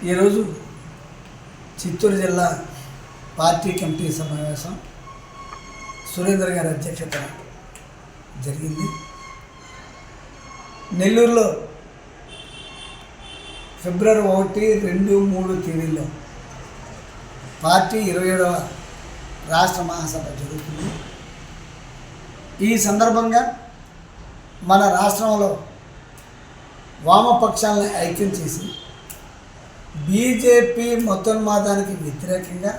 ఈరోజు చిత్తూరు జిల్లా party committee సమావేశం సురేంద్ర గారి అధ్యక్షతన జరిగింది. నెల్లూరులో ఫిబ్రవరి 1, 2, 3 తేదీల్లో పార్టీ 27వ రాష్ట్ర మహాసభ జరుగుతుంది. ఈ సందర్భంగా మన రాష్ట్రంలో వామపక్షాలను ఐక్యం చేసి బీజేపీ మతోన్మాదానికి వ్యతిరేకంగా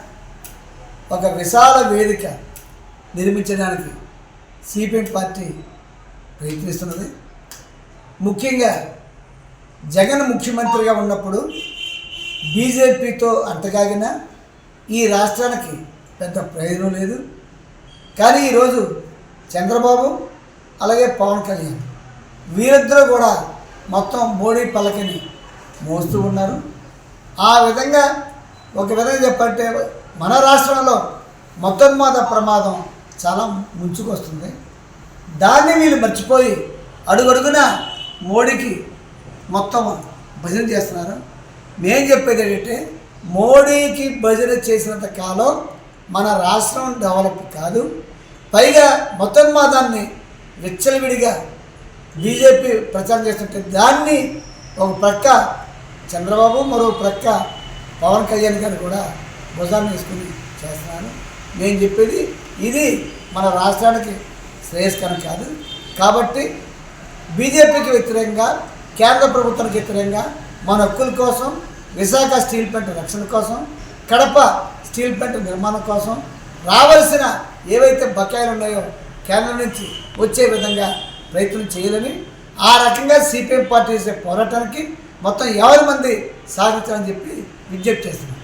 ఒక విశాల వేదిక నిర్మించడానికి సిపిఎం పార్టీ ప్రయత్నిస్తున్నది. ముఖ్యంగా జగన్ ముఖ్యమంత్రిగా ఉన్నప్పుడు బీజేపీతో అంటగాగిన ఈ రాష్ట్రానికి పెద్ద ప్రయోజనం లేదు. కానీ ఈరోజు చంద్రబాబు అలాగే పవన్ కళ్యాణ్ వీరిద్దరూ కూడా మొత్తం మోడీ పల్లకిని మోస్తూ ఉన్నారు. ఆ విధంగా ఒక విధంగా చెప్పంటే మన రాష్ట్రంలో మతోన్మాద ప్రమాదం చాలా ముంచుకొస్తుంది. దాన్ని వీళ్ళు మర్చిపోయి అడుగడుగున మోడీకి మొత్తం భజన చేస్తున్నారు. మేము చెప్పేది ఏంటంటే మోడీకి భజన చేసినంత కాలం మన రాష్ట్రం డెవలప్ కాదు. పైగా మతోన్మాదాన్ని విచ్చలవిడిగా బీజేపీ ప్రచారం చేస్తుంటే దాన్ని ఒక ప్రక్క చంద్రబాబు మరో ప్రక్క పవన్ కళ్యాణ్ గారు కూడా భుజాన్ని వేసుకుని చేస్తున్నారు. నేను చెప్పేది ఇది మన రాష్ట్రానికి శ్రేయస్కరం కాదు. కాబట్టి బీజేపీకి వ్యతిరేకంగా కేంద్ర ప్రభుత్వానికి వ్యతిరేకంగా మన హక్కుల కోసం, విశాఖ స్టీల్ ప్లాంట్ రక్షణ కోసం, కడప స్టీల్ ప్లాంట్ నిర్మాణం కోసం రావాల్సిన ఏవైతే బకాయిలు ఉన్నాయో కేంద్రం నుంచి వచ్చే విధంగా ప్రయత్నం చేయాలని ఆ రకంగా సిపిఎం పార్టీ చేసే పోరాటానికి మొత్తం 50 మంది సాధించాలని చెప్పి విజ్ఞప్తి చేస్తున్నారు.